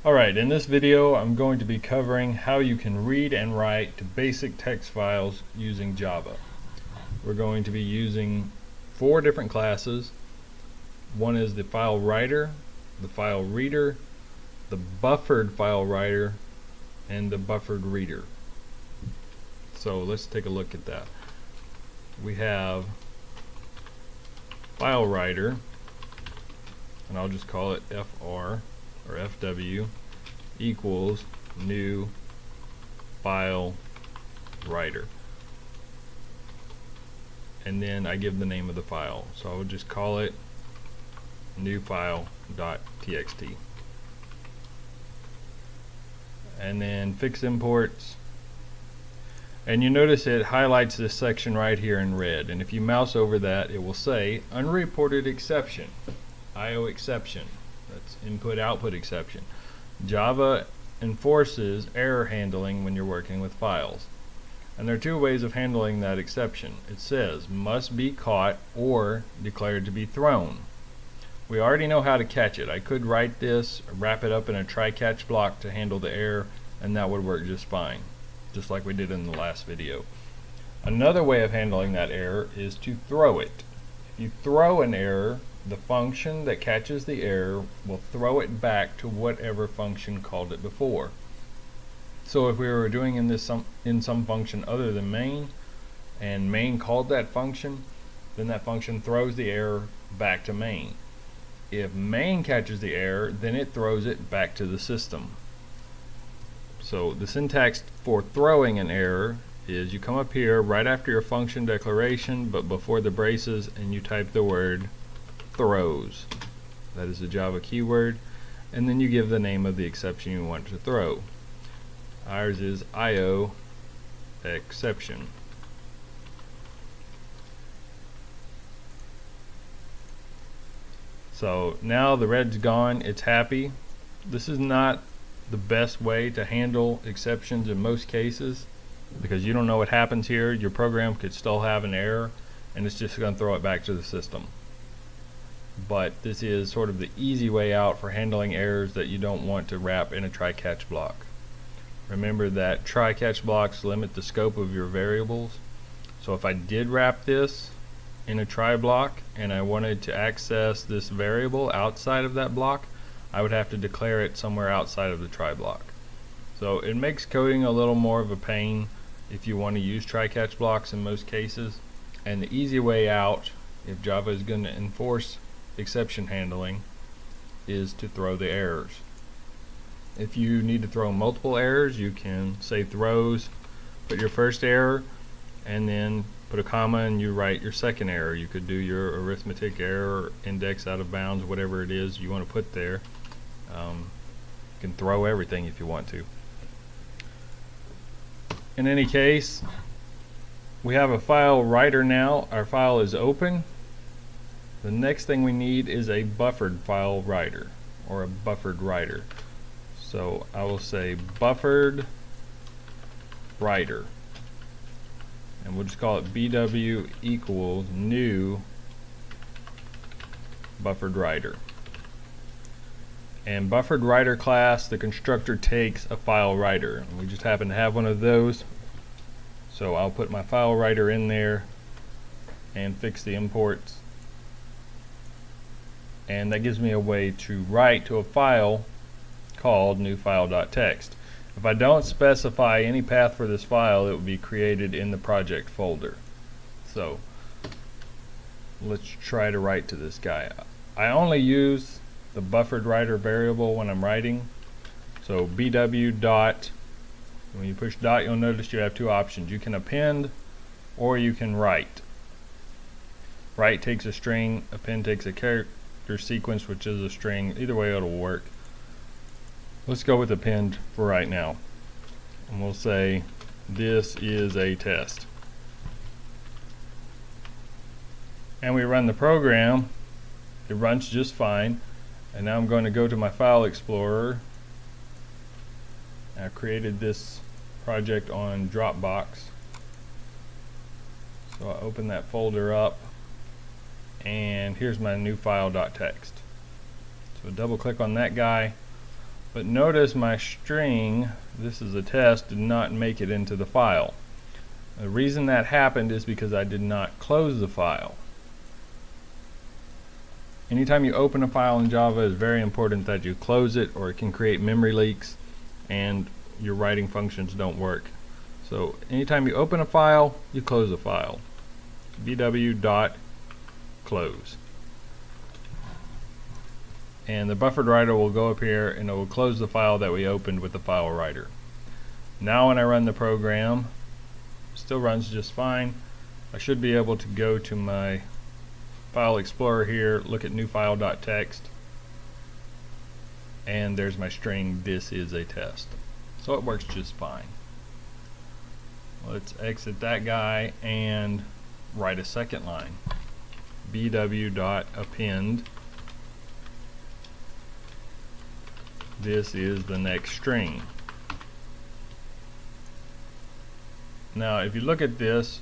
Alright, in this video I'm going to be covering how you can read and write to basic text files using Java. We're going to be using 4 different classes. One is the file writer, the file reader, the buffered file writer, and the buffered reader. So let's take a look at that. We have file writer, and I'll just call it FR or FW equals new file writer, and then I give the name of the file, so I would just call it new file.txt, and then fix imports, and you notice it highlights this section right here in red, and if you mouse over that it will say unreported exception, IO exception. That's input output exception. Java enforces error handling when you're working with files. And there are 2 ways of handling that exception. It says must be caught or declared to be thrown. We already know how to catch it. I could write this, wrap it up in a try-catch block to handle the error, and that would work just fine, just like we did in the last video. Another way of handling that error is to throw it. If you throw an error, the function that catches the error will throw it back to whatever function called it before. So if we were doing in some function other than main, and main called that function, then that function throws the error back to main. If main catches the error, then it throws it back to the system. So the syntax for throwing an error is you come up here right after your function declaration but before the braces, and you type the word throws. That is a Java keyword, and then you give the name of the exception you want to throw. Ours is IO exception. So now the red's gone, it's happy. This is not the best way to handle exceptions in most cases because you don't know what happens here. Your program could still have an error and it's just going to throw it back to the system. But this is sort of the easy way out for handling errors that you don't want to wrap in a try-catch block. Remember that try-catch blocks limit the scope of your variables. So if I did wrap this in a try block and I wanted to access this variable outside of that block, I would have to declare it somewhere outside of the try block. So it makes coding a little more of a pain if you want to use try-catch blocks in most cases. And the easy way out, if Java is going to enforce exception handling, is to throw the errors. If you need to throw multiple errors, you can say throws, put your first error, and then put a comma and you write your second error. You could do your arithmetic error, index out of bounds, whatever it is you want to put there. You can throw everything if you want to. In any case, we have a file writer now. Our file is open. The next thing we need is a buffered file writer or a buffered writer. So I will say buffered writer, and we'll just call it BW equals new buffered writer. And buffered writer class, the constructor takes a file writer, and we just happen to have one of those. So I'll put my file writer in there and fix the imports. And that gives me a way to write to a file called newfile.txt. If I don't specify any path for this file, it will be created in the project folder. So let's try to write to this guy. I only use the buffered writer variable when I'm writing. So bw dot, when you push dot, you'll notice you have 2 options. You can append or you can write. Write takes a string, append takes a character sequence, which is a string. Either way it'll work. Let's go with append for right now, and we'll say this is a test, and we run the program. It runs just fine, and now I'm going to go to my file explorer. I created this project on Dropbox, so I open that folder up and here's my new file.txt. So double click on that guy, But notice my string, this is a test, did not make it into the file. The reason that happened is because I did not close the file. Anytime you open a file in Java, it's very important that you close it, or it can create memory leaks and your writing functions don't work. So anytime you open a file, you close a file. bw.close. And the buffered writer will go up here and it will close the file that we opened with the file writer. Now when I run the program, it still runs just fine. I should be able to go to my File Explorer here, look at new file.txt, and there's my string, this is a test. So it works just fine. Let's exit that guy and write a second line. bw.append. This is the next string. Now if you look at this,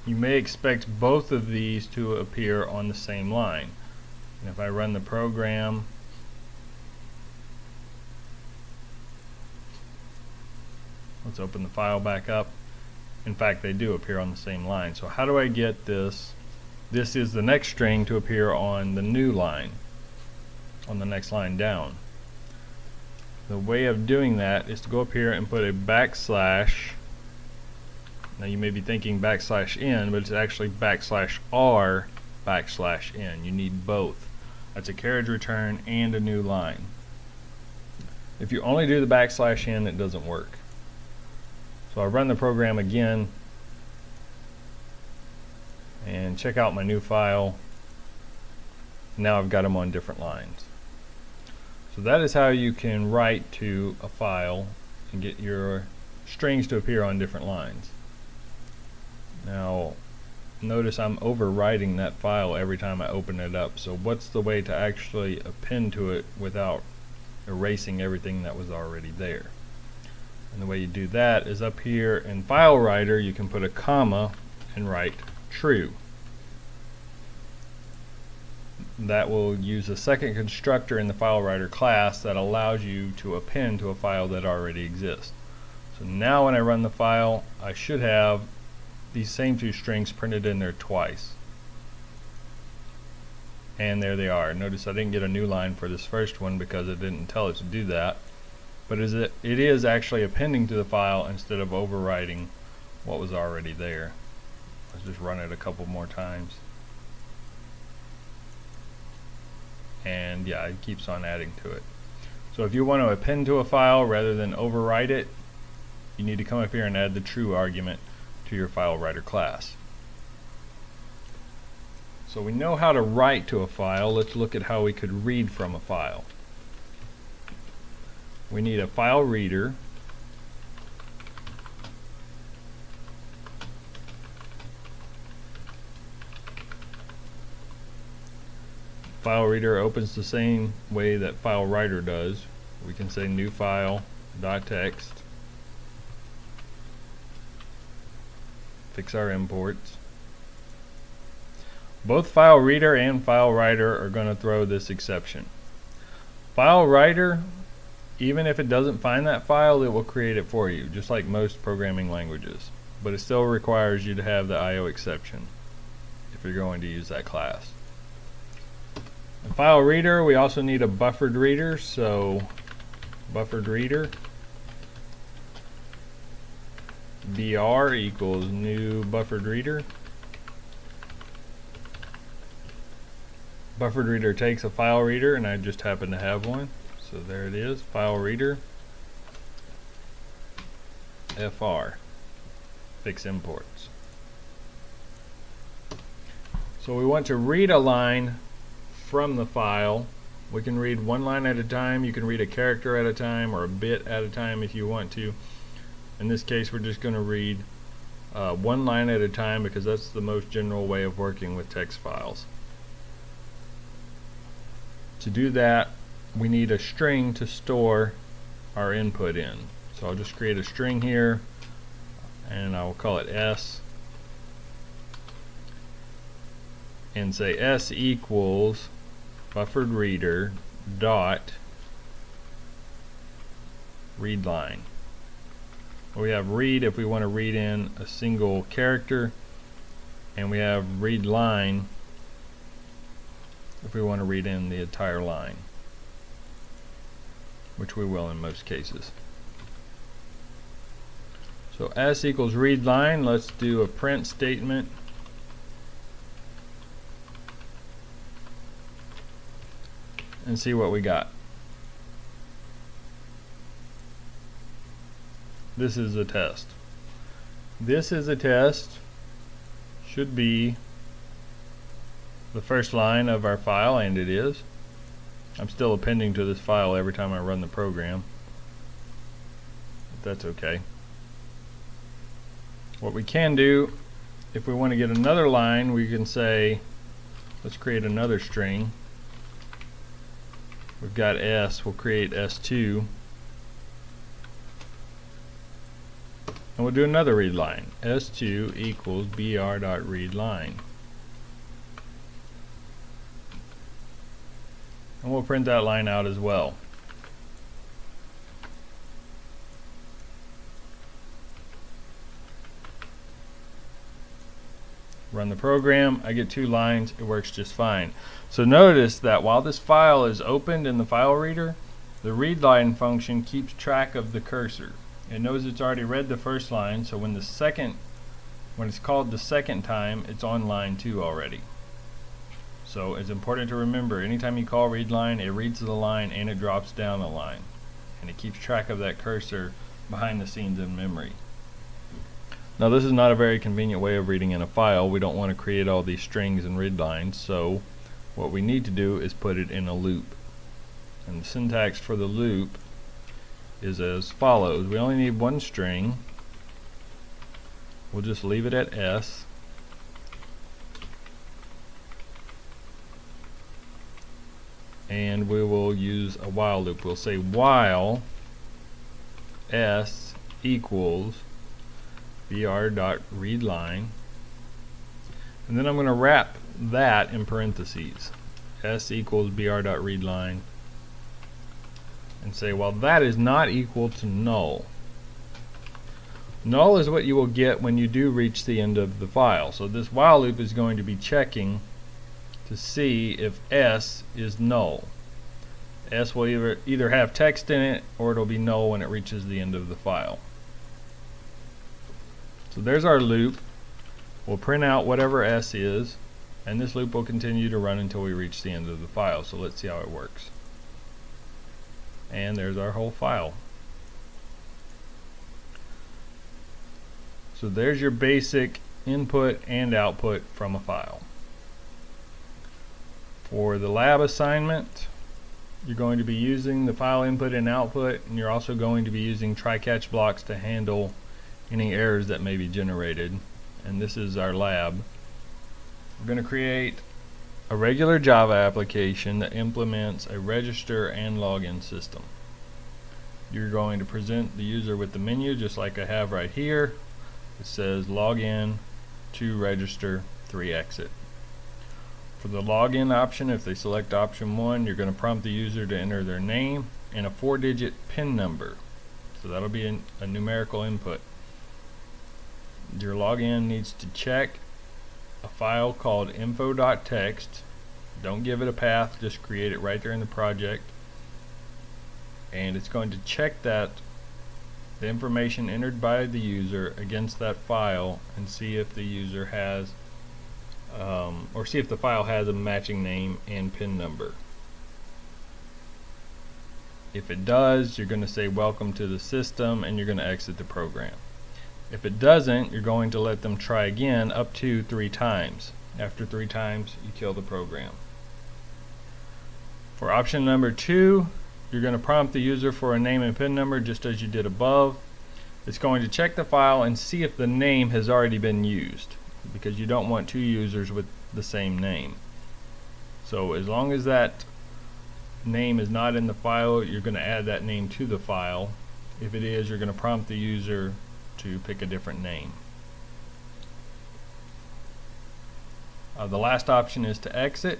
you may expect both of these to appear on the same line. And if I run the program, let's open the file back up. In fact, they do appear on the same line. So how do I get this is the next string to appear on the new line, on the next line down? The way of doing that is to go up here and put a backslash. Now you may be thinking \n, but it's actually \r\n. You need both. That's a carriage return and a new line. If you only do the \n, it doesn't work. So I run the program again and check out my new file. Now I've got them on different lines. So that is how you can write to a file and get your strings to appear on different lines. Now notice I'm overwriting that file every time I open it up. So what's the way to actually append to it without erasing everything that was already there? And the way you do that is up here in File Writer, you can put a comma and write true. That will use a second constructor in the File Writer class that allows you to append to a file that already exists. So now when I run the file, I should have these same two strings printed in there twice. And there they are. Notice I didn't get a new line for this first one because it didn't tell it to do that. But it is actually appending to the file instead of overwriting what was already there. Let's just run it a couple more times. And yeah, it keeps on adding to it. So if you want to append to a file rather than overwrite it, you need to come up here and add the true argument to your File Writer class. So we know how to write to a file. Let's look at how we could read from a file. We need a file reader. File reader opens the same way that File Writer does. We can say new file.txt. Fix our imports. Both File Reader and File Writer are going to throw this exception. File Writer, even if it doesn't find that file, it will create it for you, just like most programming languages. But it still requires you to have the IO exception if you're going to use that class. In File Reader, we also need a buffered reader, so buffered reader br equals new buffered reader. Buffered reader takes a file reader, and I just happen to have one, so there it is, file reader fr, fix imports. So we want to read a line from the file. We can read one line at a time, you can read a character at a time, or a bit at a time if you want to. In this case, we're just going to read one line at a time because that's the most general way of working with text files. To do that, we need a string to store our input in. So I'll just create a string here, and I will call it S, and say S equals buffered reader dot read line. We have read if we want to read in a single character, and we have read line if we want to read in the entire line, which we will in most cases. So s equals read line, let's do a print statement. And see what we got. This is a test. This is a test. Should be the first line of our file, and it is. I'm still appending to this file every time I run the program. But that's okay. What we can do, if we want to get another line, we can say, let's create another string. We've got S, we'll create S2. And we'll do another read line. S2 equals br.readLine. And we'll print that line out as well. Run the program, I get 2 lines, it works just fine. So notice that while this file is opened in the file reader, the readLine function keeps track of the cursor. It knows it's already read the first line, so when it's called the second time, it's on line 2 already. So it's important to remember, anytime you call readLine, it reads the line and it drops down a line. And it keeps track of that cursor behind the scenes in memory. Now this is not a very convenient way of reading in a file. We don't want to create all these strings and read lines, so what we need to do is put it in a loop. And the syntax for the loop is as follows. We only need one string. We'll just leave it at S. And we will use a while loop. We'll say while S equals br.readLine, and then I'm going to wrap that in parentheses. S equals br.readLine, and say, well, that is not equal to null. Null is what you will get when you do reach the end of the file. So this while loop is going to be checking to see if S is null. S will either have text in it, or it'll be null when it reaches the end of the file. So there's our loop. We'll print out whatever S is, and this loop will continue to run until we reach the end of the file. So let's see how it works. And there's our whole file. So there's your basic input and output from a file. For the lab assignment, you're going to be using the file input and output, and you're also going to be using try-catch blocks to handle any errors that may be generated. And this is our lab. We're going to create a regular Java application that implements a register and login system. You're going to present the user with the menu just like I have right here. It says login, 2 register, 3 exit. For the login option, if they select option 1, you're going to prompt the user to enter their name and a 4-digit PIN number. So that'll be a numerical input. Your login needs to check a file called info.txt. Don't give it a path, just create it right there in the project. And it's going to check that the information entered by the user against that file and see if the user has or see if the file has a matching name and PIN number. If it does, you're going to say welcome to the system and you're going to exit the program. If it doesn't, you're going to let them try again up to 3 times. After 3 times, you kill the program. For option number 2, you're going to prompt the user for a name and PIN number just as you did above. It's going to check the file and see if the name has already been used, because you don't want 2 users with the same name. So as long as that name is not in the file, you're going to add that name to the file. If it is, you're going to prompt the user to pick a different name. The last option is to exit.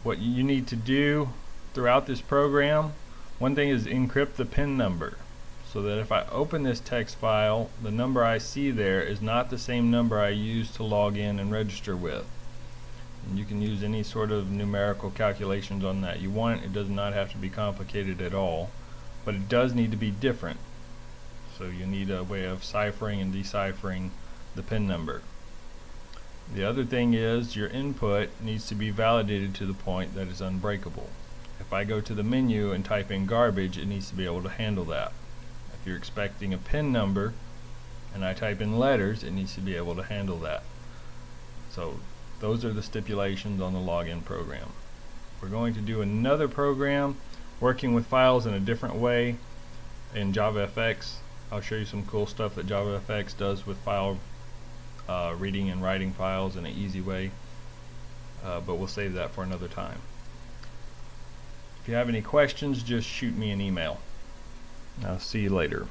What you need to do throughout this program, One thing is encrypt the PIN number, so that if I open this text file, the number I see there is not the same number I use to log in and register with. And you can use any sort of numerical calculations on that you want. It does not have to be complicated at all, but it does need to be different. So you need a way of ciphering and deciphering the PIN number. The other thing is your input needs to be validated to the point that it's unbreakable. If I go to the menu and type in garbage, it needs to be able to handle that. If you're expecting a PIN number and I type in letters, it needs to be able to handle that. So those are the stipulations on the login program. We're going to do another program working with files in a different way in JavaFX. I'll show you some cool stuff that JavaFX does with file reading and writing files in an easy way, but we'll save that for another time. If you have any questions, just shoot me an email. I'll see you later.